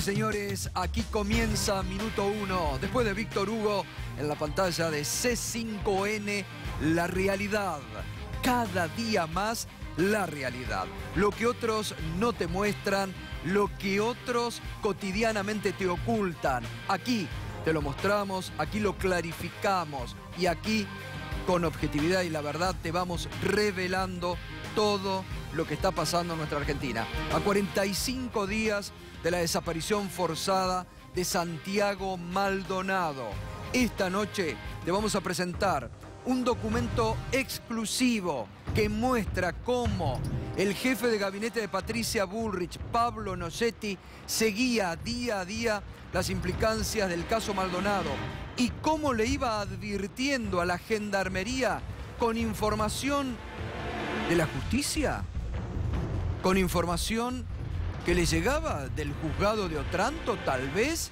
señores, aquí comienza Minuto 1. Después de Víctor Hugo, en la pantalla de C5N, la realidad. Cada día más, la realidad. Lo que otros no te muestran, lo que otros cotidianamente te ocultan. Aquí te lo mostramos, aquí lo clarificamos y aquí, con objetividad y la verdad, te vamos revelando todo lo que está pasando en nuestra Argentina. A 45 días de la desaparición forzada de Santiago Maldonado. Esta noche te vamos a presentar un documento exclusivo que muestra cómo el jefe de gabinete de Patricia Bullrich, Pablo Nochetti, seguía día a día las implicancias del caso Maldonado y cómo le iba advirtiendo a la gendarmería con información de la justicia, con información que le llegaba del juzgado de Otranto, tal vez,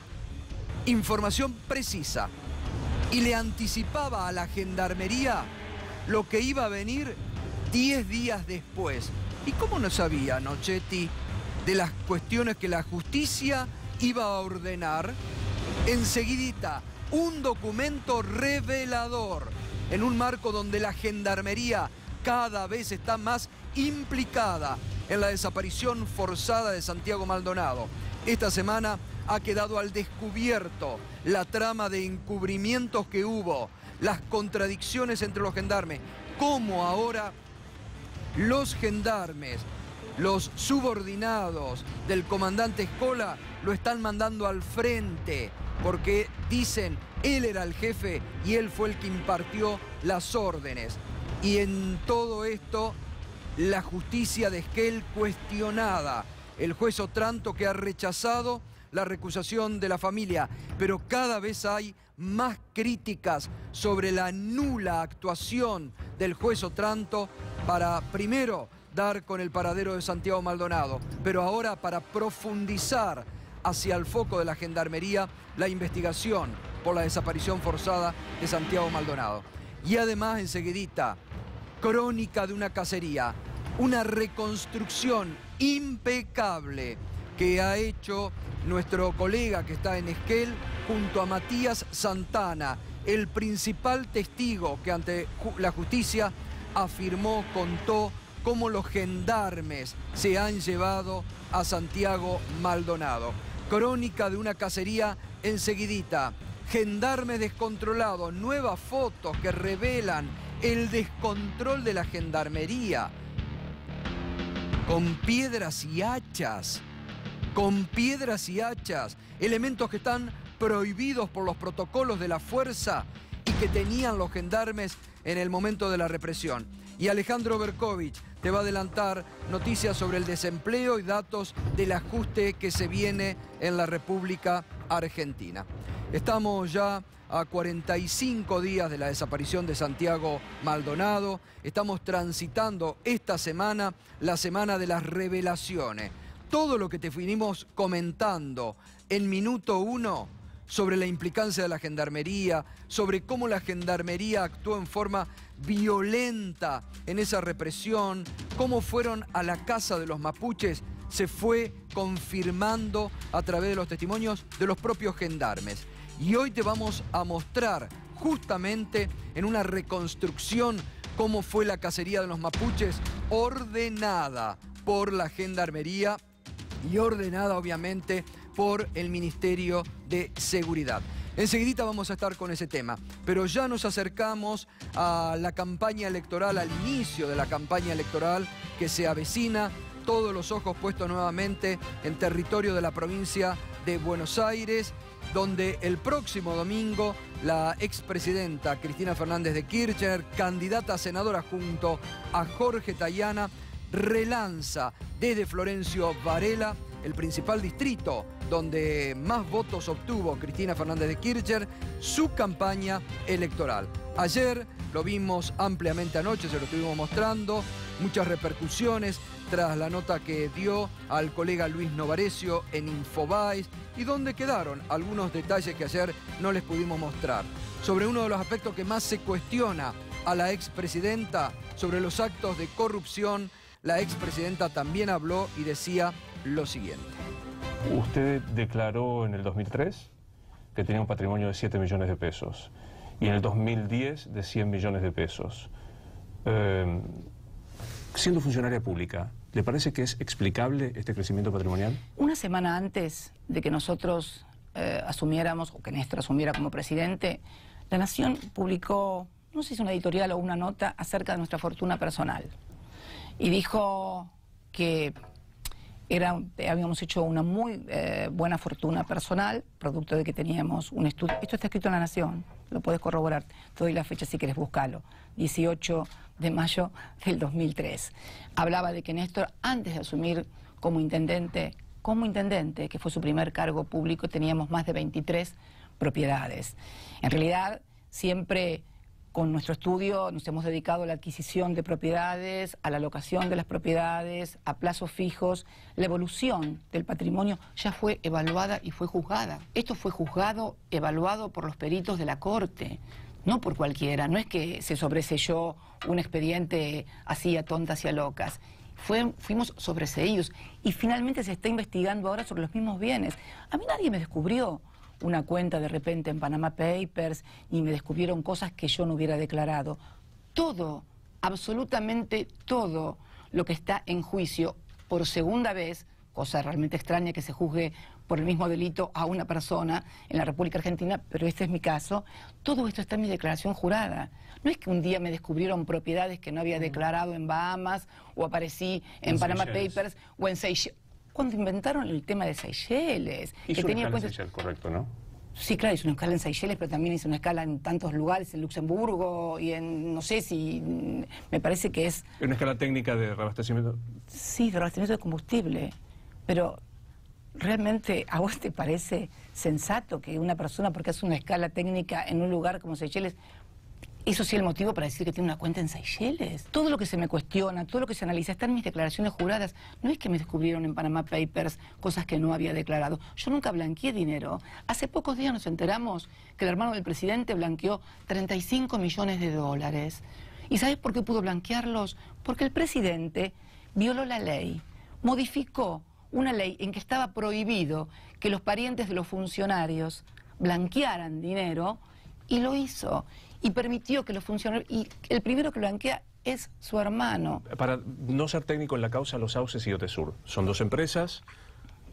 información precisa, y le anticipaba a la gendarmería lo que iba a venir 10 días después. ¿Y cómo no sabía Nochetti de las cuestiones que la justicia iba a ordenar? Enseguidita, un documento revelador en un marco donde la gendarmería cada vez está más implicada en la desaparición forzada de Santiago Maldonado. Esta semana ha quedado al descubierto la trama de encubrimientos que hubo, las contradicciones entre los gendarmes, cómo ahora los gendarmes, los subordinados del comandante Escola lo están mandando al frente, porque dicen, él era el jefe y él fue el que impartió las órdenes. Y en todo esto, la justicia de Esquel cuestionada. El juez Otranto que ha rechazado la recusación de la familia, pero cada vez hay más críticas sobre la nula actuación del juez Otranto para, primero, dar con el paradero de Santiago Maldonado, pero ahora para profundizar hacia el foco de la gendarmería la investigación por la desaparición forzada de Santiago Maldonado. Y además, enseguidita, crónica de una cacería, una reconstrucción impecable que ha hecho nuestro colega que está en Esquel junto a Matías Santana, el principal testigo que ante la justicia afirmó, contó cómo los gendarmes se han llevado a Santiago Maldonado. Crónica de una cacería enseguidita. Gendarmes descontrolados, nuevas fotos que revelan el descontrol de la gendarmería, con piedras y hachas, elementos que están prohibidos por los protocolos de la fuerza y que tenían los gendarmes en el momento de la represión. Y Alejandro Berkovich te va a adelantar noticias sobre el desempleo y datos del ajuste que se viene en la República Argentina. Estamos ya a 45 días de la desaparición de Santiago Maldonado. Estamos transitando esta semana, la semana de las revelaciones. Todo lo que te vinimos comentando en Minuto 1 sobre la implicancia de la gendarmería, sobre cómo la gendarmería actuó en forma violenta en esa represión, cómo fueron a la casa de los mapuches, se fue confirmando a través de los testimonios de los propios gendarmes. Y hoy te vamos a mostrar justamente en una reconstrucción cómo fue la cacería de los mapuches ordenada por la gendarmería y ordenada obviamente por el Ministerio de Seguridad. Enseguidita vamos a estar con ese tema, pero ya nos acercamos a la campaña electoral, al inicio de la campaña electoral que se avecina, todos los ojos puestos nuevamente en territorio de la provincia de Buenos Aires, donde el próximo domingo la expresidenta Cristina Fernández de Kirchner, candidata a senadora junto a Jorge Tayana, relanza desde Florencio Varela, el principal distrito donde más votos obtuvo Cristina Fernández de Kirchner, su campaña electoral. Ayer lo vimos ampliamente, anoche se lo estuvimos mostrando, muchas repercusiones tras la nota que dio al colega Luis Novarecio en Infobaes y donde quedaron algunos detalles que ayer no les pudimos mostrar. Sobre uno de los aspectos que más se cuestiona a la expresidenta, sobre los actos de corrupción, la expresidenta también habló y decía lo siguiente. Usted declaró en el 2003 que tenía un patrimonio de 7 millones de pesos y en el 2010 de 100 millones de pesos. Siendo funcionaria pública, ¿le parece que es explicable este crecimiento patrimonial? Una semana antes de que nosotros asumiéramos, o que Néstor asumiera como presidente, La Nación publicó, no sé si una editorial o una nota, acerca de nuestra fortuna personal. Y dijo que habíamos hecho una muy buena fortuna personal, producto de que teníamos un estudio. Esto está escrito en La Nación, lo puedes corroborar. Te doy la fecha si quieres buscarlo. 18 de mayo del 2003. Hablaba de que Néstor, antes de asumir como intendente, que fue su primer cargo público, teníamos más de 23 propiedades. En realidad, siempre con nuestro estudio nos hemos dedicado a la adquisición de propiedades, a la locación de las propiedades, a plazos fijos. La evolución del patrimonio ya fue evaluada y fue juzgada. Esto fue juzgado, evaluado por los peritos de la Corte, no por cualquiera. No es que se sobreseyó un expediente así a tontas y a locas. Fuimos sobreseídos y finalmente se está investigando ahora sobre los mismos bienes. A mí nadie me descubrió una cuenta de repente en Panama Papers, ni me descubrieron cosas que yo no hubiera declarado. Todo, absolutamente todo lo que está en juicio por segunda vez, cosa realmente extraña que se juzgue por el mismo delito a una persona en la República Argentina, pero este es mi caso, todo esto está en mi declaración jurada. No es que un día me descubrieron propiedades que no había declarado en Bahamas, o aparecí en Panama Papers, o en Seychelles. Cuando inventaron el tema de Seychelles. Hizo una escala en Seychelles, correcto, ¿no? Sí, claro, hizo una escala en Seychelles, pero también hizo una escala en tantos lugares, en Luxemburgo y en, no sé si, me parece que es... ¿Una escala técnica de reabastecimiento? Sí, de reabastecimiento de combustible, pero ¿realmente a vos te parece sensato que una persona, porque hace una escala técnica en un lugar como Seychelles, eso sí el motivo para decir que tiene una cuenta en Seychelles? Todo lo que se me cuestiona, todo lo que se analiza, está en mis declaraciones juradas. No es que me descubrieron en Panama Papers cosas que no había declarado. Yo nunca blanqueé dinero. Hace pocos días nos enteramos que el hermano del presidente blanqueó 35 millones de dólares. ¿Y sabes por qué pudo blanquearlos? Porque el presidente violó la ley, modificó una ley en que estaba prohibido que los parientes de los funcionarios blanquearan dinero, y lo hizo. Y permitió que los funcionarios... Y el primero que blanquea es su hermano. Para no ser técnico en la causa, Los Sauces y Otesur son dos empresas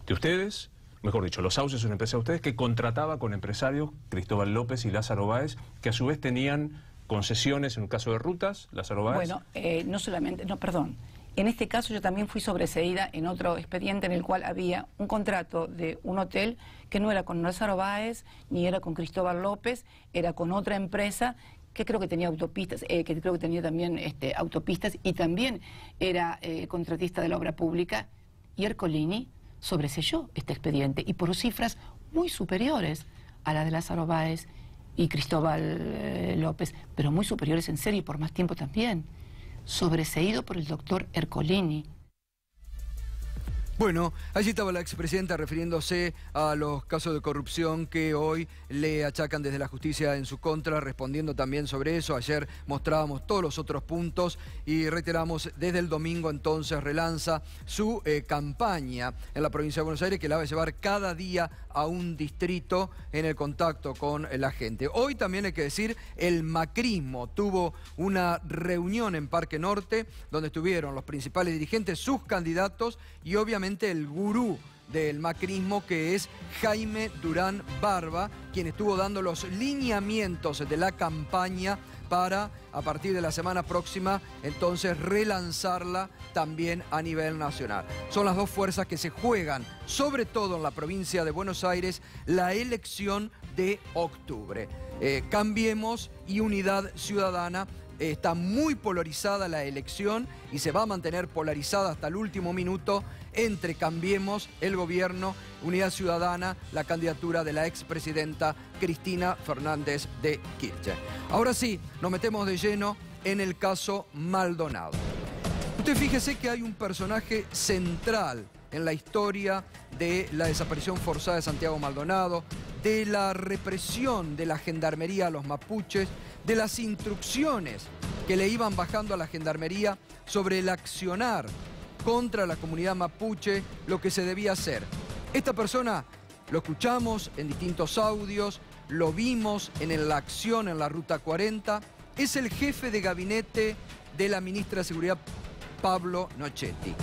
de ustedes, mejor dicho, Los Sauces es una empresa de ustedes que contrataba con empresarios, Cristóbal López y Lázaro Báez, que a su vez tenían concesiones en un caso de rutas, Lázaro Báez. Bueno, no solamente... No, perdón. En este caso yo también fui sobreseída en otro expediente en el cual había un contrato de un hotel que no era con Lázaro Báez ni era con Cristóbal López, era con otra empresa que creo que tenía autopistas, que creo que tenía también autopistas, y también era contratista de la obra pública, y Ercolini sobreseyó este expediente y por cifras muy superiores a la de Lázaro Báez y Cristóbal López, pero muy superiores en serio y por más tiempo también. Sobreseído por el doctor Ercolini. Bueno, allí estaba la expresidenta refiriéndose a los casos de corrupción que hoy le achacan desde la justicia en su contra, respondiendo también sobre eso. Ayer mostrábamos todos los otros puntos y reiteramos, desde el domingo entonces relanza su campaña en la provincia de Buenos Aires, que la va a llevar cada día a un distrito en el contacto con la gente. Hoy también hay que decir, el macrismo tuvo una reunión en Parque Norte, donde estuvieron los principales dirigentes, sus candidatos y obviamente el gurú del macrismo, que es Jaime Durán Barba, quien estuvo dando los lineamientos de la campaña para, a partir de la semana próxima, entonces relanzarla también a nivel nacional. Son las dos fuerzas que se juegan, sobre todo en la provincia de Buenos Aires, la elección de octubre. Cambiemos y Unidad Ciudadana. Está muy polarizada la elección y se va a mantener polarizada hasta el último minuto entre Cambiemos, el gobierno, Unidad Ciudadana, la candidatura de la expresidenta Cristina Fernández de Kirchner. Ahora sí, nos metemos de lleno en el caso Maldonado. Usted fíjese que hay un personaje central en la historia de la desaparición forzada de Santiago Maldonado, de la represión de la gendarmería a los mapuches, de las instrucciones que le iban bajando a la gendarmería sobre el accionar contra la comunidad mapuche, lo que se debía hacer. Esta persona lo escuchamos en distintos audios, lo vimos en la acción en la Ruta 40, es el jefe de gabinete de la ministra de Seguridad, Pablo Nochetti.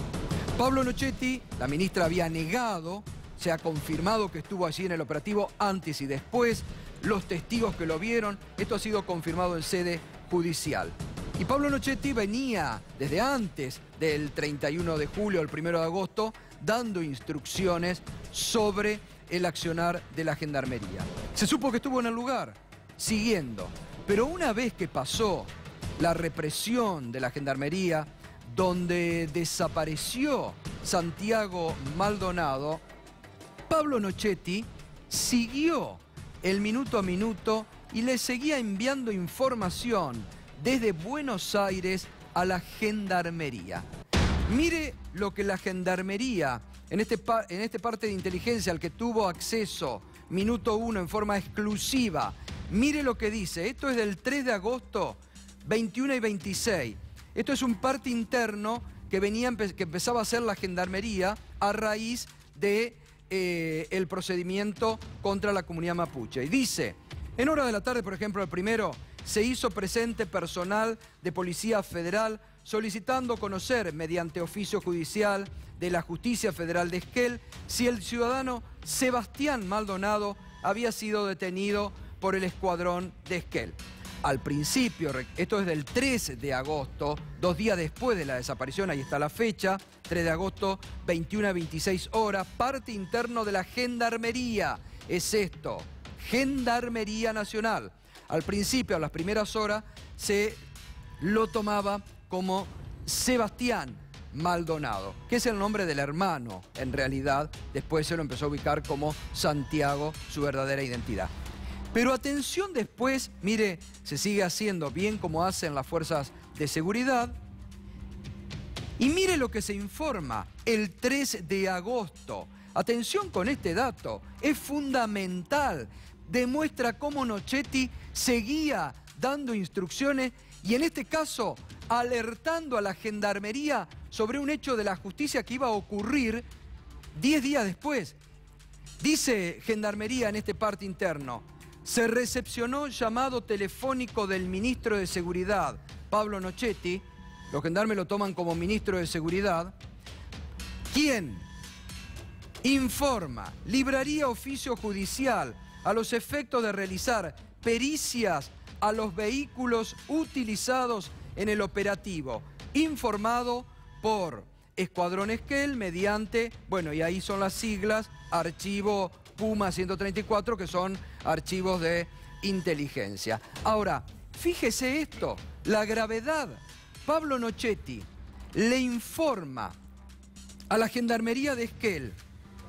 Pablo Nochetti, la ministra había negado, se ha confirmado que estuvo allí en el operativo antes y después, los testigos que lo vieron, esto ha sido confirmado en sede judicial. Y Pablo Nochetti venía desde antes del 31 de julio al 1 de agosto dando instrucciones sobre el accionar de la Gendarmería. Se supo que estuvo en el lugar, siguiendo, pero una vez que pasó la represión de la Gendarmería, donde desapareció Santiago Maldonado, Pablo Nochetti siguió el minuto a minuto y le seguía enviando información desde Buenos Aires a la Gendarmería. Mire lo que la Gendarmería, en este parte de inteligencia al que tuvo acceso, minuto 1 en forma exclusiva, mire lo que dice. Esto es del 3 de agosto, 21 y 26. Esto es un parte interno que empezaba a hacer la Gendarmería a raíz de el procedimiento contra la comunidad mapuche. Y dice, en hora de la tarde, por ejemplo, el primero, se hizo presente personal de Policía Federal solicitando conocer, mediante oficio judicial de la Justicia Federal de Esquel, si el ciudadano Sebastián Maldonado había sido detenido por el escuadrón de Esquel. Al principio, esto es del 3 de agosto, 2 días después de la desaparición, ahí está la fecha, 3 de agosto, 21 a 26 horas, parte interno de la Gendarmería. Es esto, Gendarmería Nacional. Al principio, a las primeras horas, se lo tomaba como Sebastián Maldonado, que es el nombre del hermano, en realidad. Después se lo empezó a ubicar como Santiago, su verdadera identidad. Pero atención después, mire, se sigue haciendo bien como hacen las fuerzas de seguridad. Y mire lo que se informa el 3 de agosto. Atención con este dato, es fundamental. Demuestra cómo Nochetti seguía dando instrucciones y en este caso alertando a la Gendarmería sobre un hecho de la justicia que iba a ocurrir 10 días después. Dice Gendarmería en este parte interno, se recepcionó llamado telefónico del ministro de Seguridad, Pablo Nochetti, los gendarmes lo toman como ministro de Seguridad, quien informa, libraría oficio judicial a los efectos de realizar pericias a los vehículos utilizados en el operativo, informado por Escuadrón Esquel mediante, bueno, y ahí son las siglas, archivo Puma 134, que son archivos de inteligencia. Ahora, fíjese esto, la gravedad. Pablo Nochetti le informa a la Gendarmería de Esquel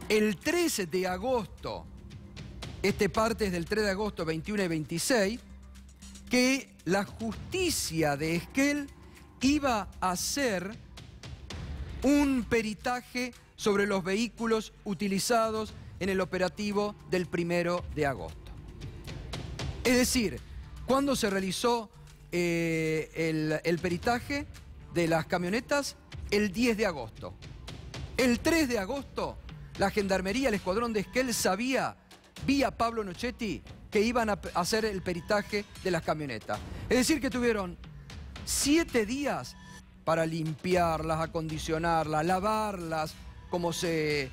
el 13 de agosto, este parte es del 3 de agosto, 21 y 26, que la justicia de Esquel iba a hacer un peritaje sobre los vehículos utilizados en el operativo del 1 de agosto. Es decir, ¿cuándo se realizó el peritaje de las camionetas? El 10 de agosto. El 3 de agosto, la Gendarmería, el Escuadrón de Esquel sabía, vía Pablo Nochetti, que iban a hacer el peritaje de las camionetas. Es decir, que tuvieron 7 días para limpiarlas, acondicionarlas, lavarlas, como se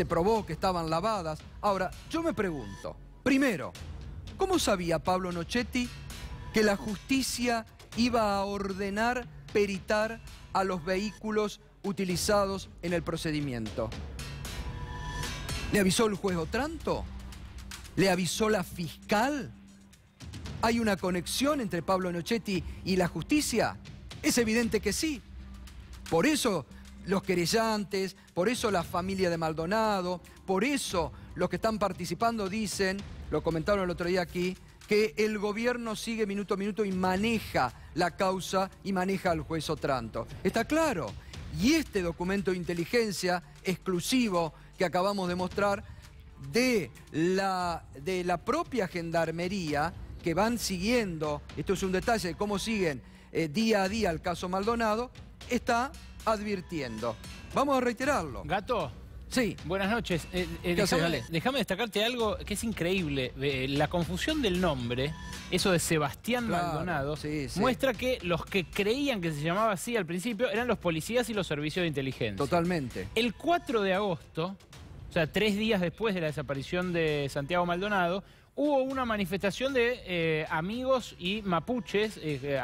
probó que estaban lavadas. Ahora, yo me pregunto, primero, ¿cómo sabía Pablo Nochetti que la justicia iba a ordenar peritar a los vehículos utilizados en el procedimiento? ¿Le avisó el juez Otranto? ¿Le avisó la fiscal? ¿Hay una conexión entre Pablo Nochetti y la justicia? Es evidente que sí. Por eso los querellantes, por eso la familia de Maldonado, por eso los que están participando dicen, lo comentaron el otro día aquí, que el gobierno sigue minuto a minuto y maneja la causa y maneja al juez Otranto. Está claro. Y este documento de inteligencia exclusivo que acabamos de mostrar de la propia Gendarmería, que van siguiendo, esto es un detalle de cómo siguen día a día el caso Maldonado, está advirtiendo. Vamos a reiterarlo. Gato, Sí. Buenas noches. haces, Ale? Déjame destacarte algo que es increíble. La confusión del nombre, eso de Sebastián Maldonado, muestra que los que creían que se llamaba así al principio eran los policías y los servicios de inteligencia. Totalmente. El 4 de agosto, o sea, 3 días después de la desaparición de Santiago Maldonado, hubo una manifestación de amigos y mapuches,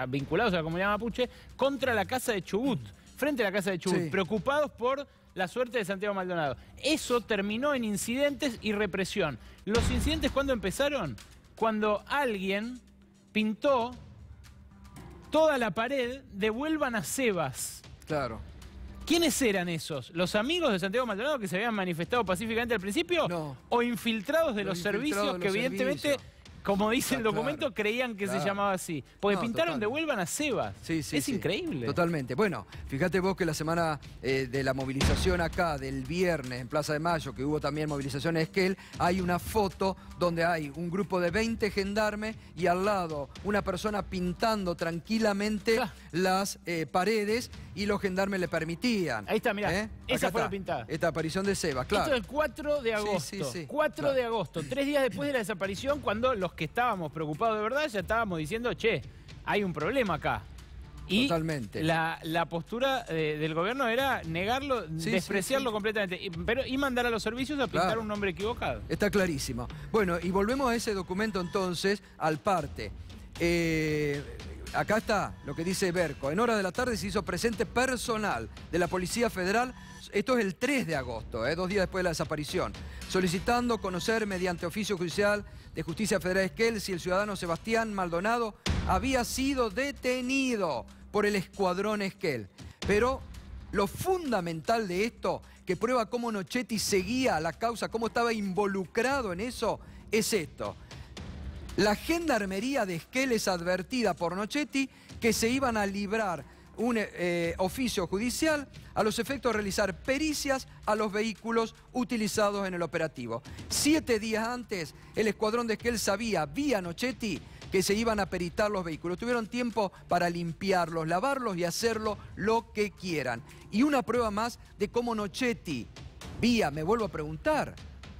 vinculados a la comunidad mapuche, contra la casa de Chubut, frente a la casa de Chubut, preocupados por la suerte de Santiago Maldonado. Eso terminó en incidentes y represión. ¿Los incidentes cuándo empezaron? Cuando alguien pintó toda la pared de "Vuelvan a Sebas". Claro. ¿Quiénes eran esos? ¿Los amigos de Santiago Maldonado que se habían manifestado pacíficamente al principio? No. ¿O infiltrados de los servicios que evidentemente, como dice el documento, creían que se llamaba así? Porque pintaron "de Vuelvan a Sebas". Es increíble. Totalmente. Bueno, fíjate vos que la semana de la movilización acá, del viernes en Plaza de Mayo, que hubo también movilización en Esquel, hay una foto donde hay un grupo de 20 gendarmes y al lado una persona pintando tranquilamente las paredes y los gendarmes le permitían. Ahí está, mirá. Esa fue la pintada. Esta aparición de Sebas, claro. Esto es el 4 de agosto. 4 de agosto, 3 días después de la desaparición, cuando los que estábamos preocupados de verdad ya estábamos diciendo, che, hay un problema acá. Y totalmente. La postura del gobierno era negarlo, despreciarlo completamente y mandar a los servicios a pintar un nombre equivocado. Está clarísimo. Bueno, y volvemos a ese documento entonces, al parte. Acá está lo que dice Berco. En horas de la tarde se hizo presente personal de la Policía Federal. Esto es el 3 de agosto, 2 días después de la desaparición, solicitando conocer mediante oficio judicial de Justicia Federal Esquel si el ciudadano Sebastián Maldonado había sido detenido por el Escuadrón Esquel. Pero lo fundamental de esto, que prueba cómo Nochetti seguía la causa, cómo estaba involucrado en eso, es esto. La Gendarmería de Esquel es advertida por Nochetti que se iban a librar un oficio judicial a los efectos de realizar pericias a los vehículos utilizados en el operativo. 7 días antes, el Escuadrón de Esquel sabía, vía Nochetti, que se iban a peritar los vehículos. Tuvieron tiempo para limpiarlos, lavarlos y hacerlo lo que quieran. Y una prueba más de cómo Nochetti, vía, me vuelvo a preguntar,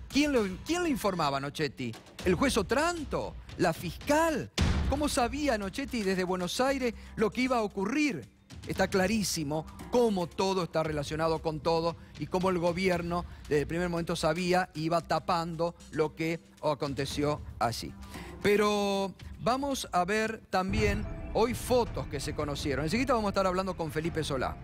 ¿quién le informaba a Nochetti? ¿El juez Otranto? ¿La fiscal? ¿Cómo sabía Nochetti desde Buenos Aires lo que iba a ocurrir? Está clarísimo cómo todo está relacionado con todo y cómo el gobierno desde el primer momento sabía y iba tapando lo que aconteció allí. Pero vamos a ver también hoy fotos que se conocieron. Enseguida vamos a estar hablando con Felipe Solá,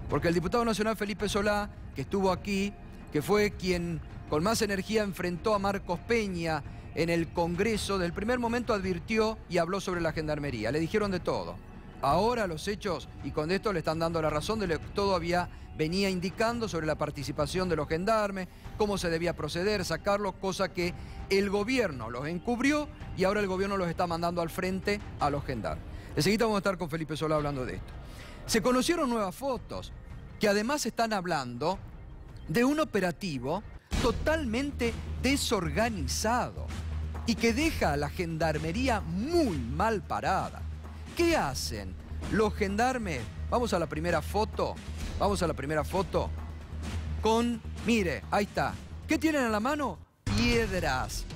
porque el diputado nacional Felipe Solá, que estuvo aquí, que fue quien con más energía enfrentó a Marcos Peña en el Congreso, del primer momento advirtió y habló sobre la gendarmería. Le dijeron de todo. Ahora los hechos, y con esto le están dando la razón de lo que todavía venía indicando sobre la participación de los gendarmes, cómo se debía proceder, sacarlos, cosa que el gobierno los encubrió y ahora el gobierno los está mandando al frente a los gendarmes. Enseguida vamos a estar con Felipe Solá hablando de esto. Se conocieron nuevas fotos que además están hablando de un operativo totalmente desorganizado y que deja a la gendarmería muy mal parada. ¿Qué hacen los gendarmes? Vamos a la primera foto. Vamos a la primera foto. Mire, ahí está. ¿Qué tienen en la mano? Piedras.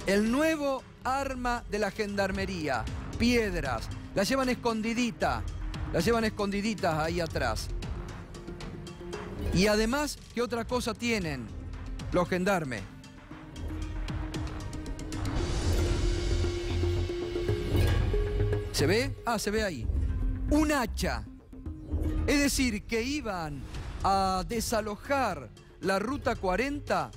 El nuevo arma de la gendarmería. Piedras. Las llevan escondiditas. Las llevan escondiditas ahí atrás. Y además, ¿qué otra cosa tienen los gendarmes? ¿Se ve? Ah, se ve ahí. Un hacha. Es decir, que iban a desalojar la Ruta 40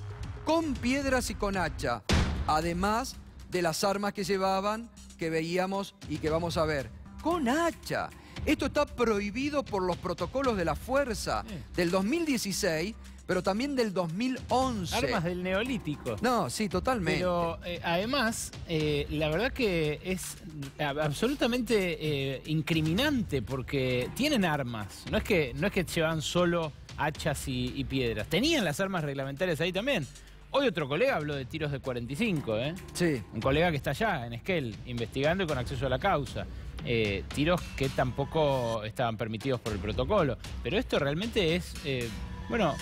con piedras y con hacha. Además de las armas que llevaban, que veíamos y que vamos a ver. Con hacha. Esto está prohibido por los protocolos de la fuerza del 2016, pero también del 2011. Armas del Neolítico. No, sí, totalmente. Pero además, la verdad que es absolutamente incriminante porque tienen armas. No es que llevan solo hachas y piedras. Tenían las armas reglamentarias ahí también. Hoy otro colega habló de tiros de 45, ¿eh? Sí. Un colega que está allá, en Esquel, investigando y con acceso a la causa. Tiros que tampoco estaban permitidos por el protocolo. Pero esto realmente es Bueno,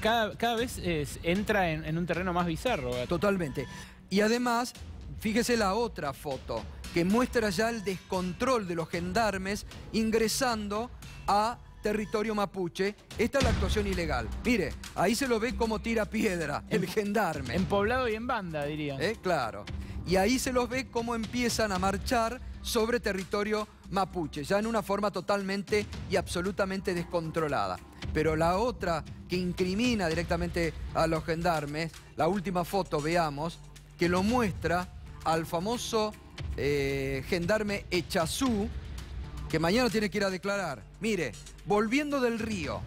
cada vez entra en un terreno más bizarro. Totalmente. Y además, fíjese la otra foto, que muestra ya el descontrol de los gendarmes ingresando a territorio mapuche. Esta es la actuación ilegal. Mire, ahí se lo ve como tira piedra el gendarme. En poblado y en banda, diría. Claro. Y ahí se los ve cómo empiezan a marchar sobre territorio mapuche, ya en una forma totalmente y absolutamente descontrolada. Pero la otra que incrimina directamente a los gendarmes, la última foto, veamos, que lo muestra al famoso gendarme Echazú, que mañana tiene que ir a declarar. Mire, volviendo del río,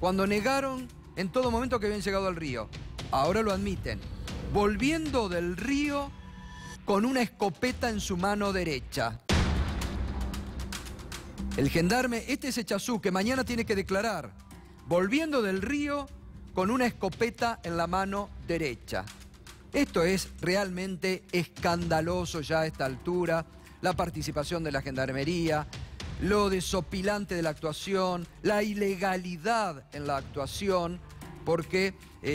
cuando negaron en todo momento que habían llegado al río, ahora lo admiten, volviendo del río con una escopeta en su mano derecha. El gendarme, este es Echazú, que mañana tiene que declarar, volviendo del río con una escopeta en la mano derecha. Esto es realmente escandaloso ya a esta altura, la participación de la gendarmería, lo desopilante de la actuación, la ilegalidad en la actuación, porque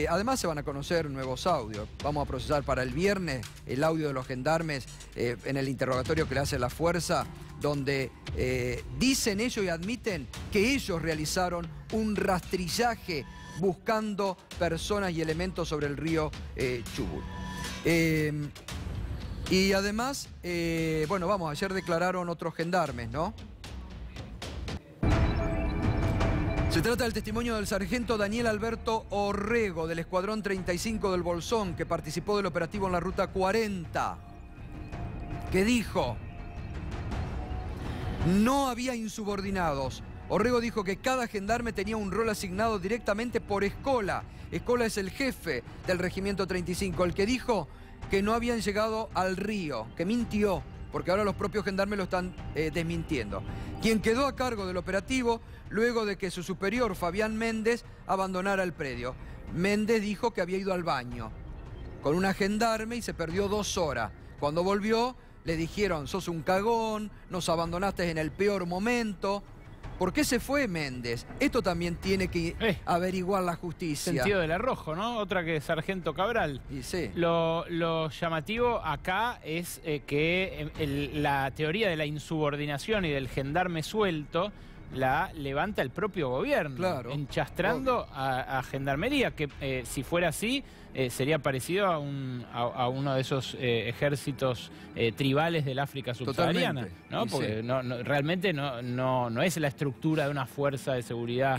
además se van a conocer nuevos audios. Vamos a procesar para el viernes el audio de los gendarmes en el interrogatorio que le hace la Fuerza, donde dicen ellos y admiten que ellos realizaron un rastrillaje buscando personas y elementos sobre el río Chubut. Y además, bueno, vamos, ayer declararon otros gendarmes, ¿no? Se trata del testimonio del sargento Daniel Alberto Orrego, del Escuadrón 35 del Bolsón, que participó del operativo en la Ruta 40, que dijo: no había insubordinados. Orrego dijo que cada gendarme tenía un rol asignado directamente por Escola. Escola es el jefe del Regimiento 35, el que dijo que no habían llegado al río, que mintió, porque ahora los propios gendarmes lo están desmintiendo. Quien quedó a cargo del operativo luego de que su superior, Fabián Méndez, abandonara el predio. Méndez dijo que había ido al baño con una gendarme y se perdió 2 horas. Cuando volvió, le dijeron: sos un cagón, nos abandonaste en el peor momento. ¿Por qué se fue Méndez? Esto también tiene que averiguar la justicia. Sentido del arrojo, ¿no? Otra que Sargento Cabral. Y sí. Lo llamativo acá es que la teoría de la insubordinación y del gendarme suelto la levanta el propio gobierno, claro, enchastrando a Gendarmería, que si fuera así sería parecido a uno de esos ejércitos tribales del África subsahariana, ¿no? Porque sí, realmente no es la estructura de una fuerza de seguridad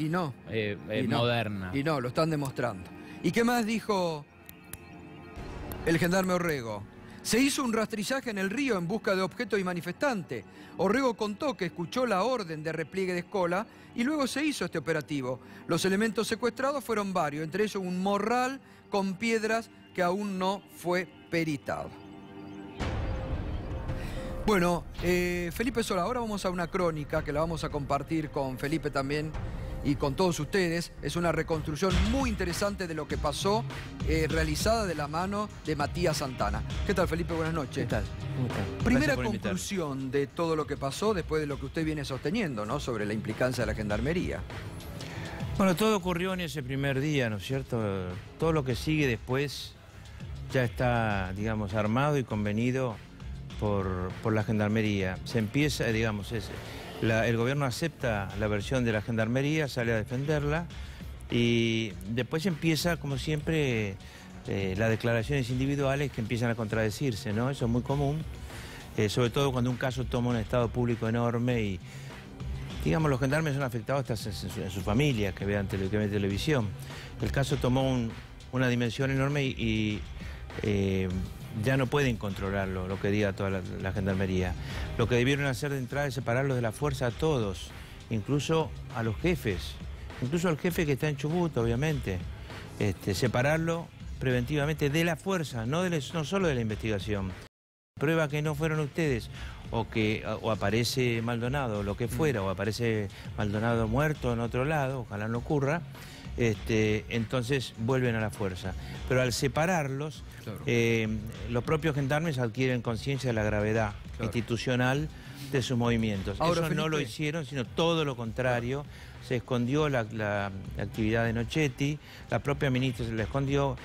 moderna. Y no, lo están demostrando. ¿Y qué más dijo el gendarme Orrego? Se hizo un rastrillaje en el río en busca de objetos y manifestantes. Orrego contó que escuchó la orden de repliegue de Escola y luego se hizo este operativo. Los elementos secuestrados fueron varios, entre ellos un morral con piedras que aún no fue peritado. Bueno, Felipe Solá, ahora vamos a una crónica que la vamos a compartir con Felipe también y con todos ustedes. Es una reconstrucción muy interesante de lo que pasó, realizada de la mano de Matías Santana. ¿Qué tal, Felipe? Buenas noches. ¿Qué tal? ¿Cómo estás? Primera conclusión de todo lo que pasó después de lo que usted viene sosteniendo, ¿no? Sobre la implicancia de la Gendarmería. Bueno, todo ocurrió en ese primer día, ¿no es cierto? Todo lo que sigue después ya está, digamos, armado y convenido por la Gendarmería. Se empieza, digamos, el gobierno acepta la versión de la Gendarmería, sale a defenderla y después empieza, como siempre, las declaraciones individuales que empiezan a contradecirse, ¿no? Eso es muy común, sobre todo cuando un caso toma un estado público enorme y, digamos, los gendarmes son afectados hasta en sus familias que vean televisión. El caso tomó una dimensión enorme y ya no pueden controlarlo, lo que diga toda la Gendarmería. Lo que debieron hacer de entrada es separarlos de la fuerza a todos, incluso a los jefes, incluso al jefe que está en Chubut, obviamente. Separarlo preventivamente de la fuerza, no solo de la investigación. Prueba que no fueron ustedes, o aparece Maldonado, o lo que fuera, o aparece Maldonado muerto en otro lado, ojalá no ocurra. entonces vuelven a la fuerza. Pero al separarlos, Claro. Los propios gendarmes adquieren conciencia de la gravedad institucional de sus movimientos. Ahora, Eso no lo Felipe, hicieron, sino todo lo contrario. Se escondió la actividad de Nochetti, la propia ministra se la escondió.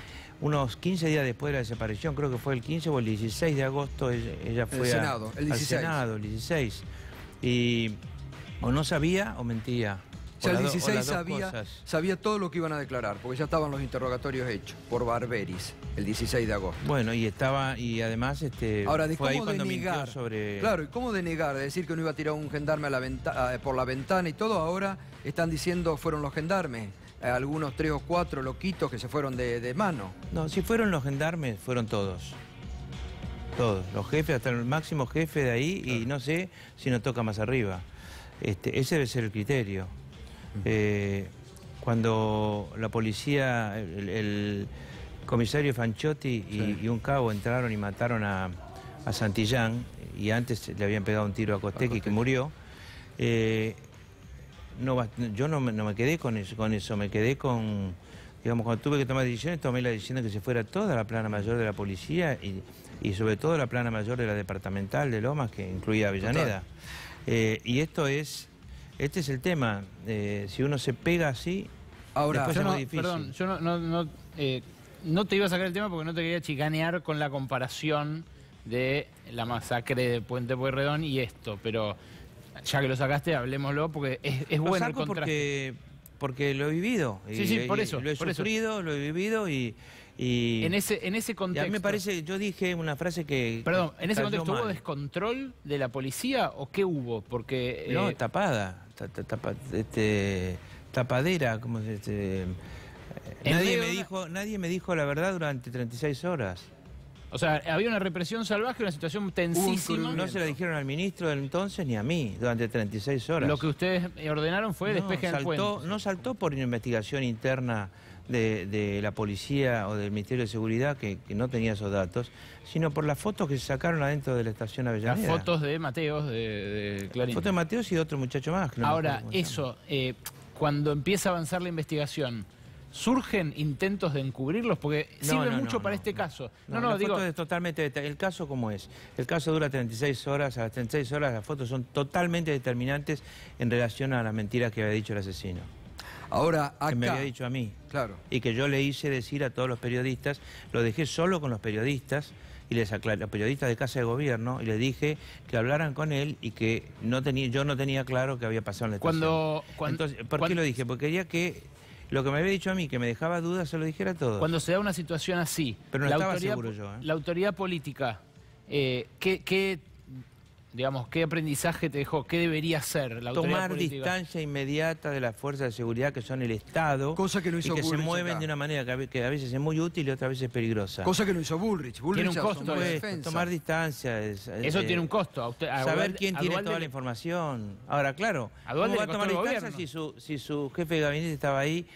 Unos 15 días después de la desaparición, creo que fue el 15 o el 16 de agosto, ella fue Senado, el 16. al Senado, el 16. Y o no sabía o mentía. O sea, el O 16 las dos cosas. sabía todo lo que iban a declarar, porque ya estaban los interrogatorios hechos por Barberis, el 16 de agosto. Bueno, y además Ahora, ¿de fue ahí cómo cuando denegar? mintió sobre... Claro, ¿y cómo denegar? De decir que no iba a tirar un gendarme a por la ventana y todo, ahora están diciendo fueron los gendarmes. Algunos 3 o 4 loquitos que se fueron de mano. No, si fueron los gendarmes, fueron todos. Todos, los jefes, hasta el máximo jefe de ahí, y no sé si nos toca más arriba. Ese debe ser el criterio. Cuando la policía, el comisario Fanchotti y un cabo entraron y mataron a Santillán, y antes le habían pegado un tiro a Costecchi que murió, yo no me quedé con eso, me quedé con, digamos, cuando tuve que tomar decisiones, tomé la decisión de que se fuera toda la plana mayor de la policía y sobre todo la plana mayor de la departamental de Lomas, que incluía Avellaneda. Y este es el tema, si uno se pega así, Ahora, después Yo es no, muy difícil. perdón, yo no te iba a sacar el tema porque no te quería chicanear con la comparación de la masacre de Puente Pueyrredón y esto, pero ya que lo sacaste, hablemoslo porque es Lo bueno el saco contraste. porque lo he vivido. Sí, por eso. Lo he sufrido, lo he vivido y En ese y a contexto. mí me parece, yo dije una frase que... Perdón, ¿en ese cayó contexto hubo mal. descontrol de la policía o qué hubo? Porque No, tapada, tapadera, como nadie me dijo la verdad durante 36 horas. o sea, había una represión salvaje, una situación tensísima. No se la dijeron al ministro del entonces ni a mí durante 36 horas. Lo que ustedes ordenaron fue despejen el puente. No saltó por una investigación interna de la policía o del Ministerio de Seguridad, que no tenía esos datos, sino por las fotos que se sacaron adentro de la estación Las Avellaneda. fotos de Mateos, de Clarín. Fotos de Mateos y de otro muchacho más. que no me Ahora, acuerdo cómo se llama. eso, cuando empieza a avanzar la investigación, ¿surgen intentos de encubrirlos? Porque sirve mucho para este caso. La digo, foto es totalmente... El caso, ¿cómo es? El caso dura 36 horas. A las 36 horas las fotos son totalmente determinantes en relación a las mentiras que había dicho el asesino. ahora acá. Que me había dicho a mí. Claro. Y que yo le hice decir a todos los periodistas, lo dejé solo con los periodistas, y les aclaré, los periodistas de Casa de Gobierno, y les dije que hablaran con él y que yo no tenía claro qué había pasado en la estación. Entonces, ¿por qué lo dije? Porque quería que lo que me había dicho a mí, que me dejaba dudas, se lo dijera a todos. cuando se da una situación así, Pero no la estaba autoridad, seguro yo, ¿eh? la autoridad política, ¿qué aprendizaje te dejó? ¿Qué debería hacer la autoridad Tomar política? distancia inmediata de las fuerzas de seguridad que son el Estado, Cosa que no hizo y que se Bullrich mueven acá. de una manera que a veces es muy útil y otras veces peligrosa. Cosa que no hizo Bullrich. Bullrich Tiene un costo, asomó la Pues, defensa. tomar distancia. Eso tiene un costo. Saber quién tiene toda la información. Ahora, claro, A Duhalde ¿cómo va a le tomar costó el distancia si su jefe de gabinete estaba ahí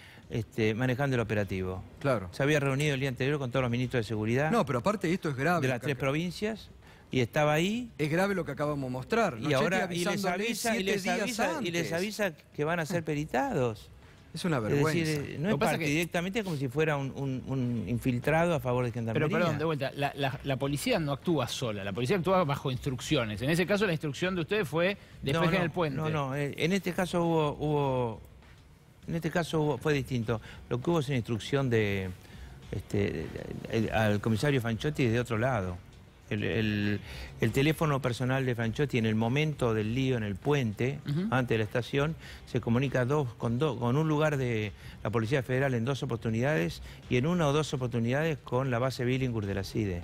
manejando el operativo? Claro. Se había reunido el día anterior con todos los ministros de seguridad No, pero aparte esto es grave. de las 3 provincias y estaba ahí. Es grave lo que acabamos de mostrar. Y ahora Nochetti avisándole y les 7 días antes. avisa que van a ser peritados. Es una Es vergüenza. decir, no Lo es que pasa parte que- directamente como si fuera un infiltrado a favor de Gendarmería. Pero perdón, de vuelta, la policía no actúa sola, la policía actúa bajo instrucciones. En ese caso la instrucción de ustedes fue despejen el puente. No, en este caso fue distinto. Lo que hubo es una instrucción al comisario Fanchotti desde otro lado. El teléfono personal de Fanchotti en el momento del lío en el puente, antes de la estación, se comunica con un lugar de la Policía Federal en 2 oportunidades y en 1 o 2 oportunidades con la base Billinghurst de la CIDE.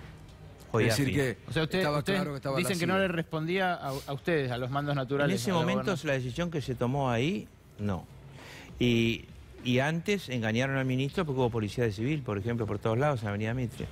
Es decir que O sea, estaba ustedes claro que estaba dicen la que no CIA. le respondía a ustedes, a los mandos naturales. En ese a la momento gobernación. la decisión que se tomó ahí, no. Y antes engañaron al ministro porque hubo policía de civil, por ejemplo, por todos lados en Avenida Mitre.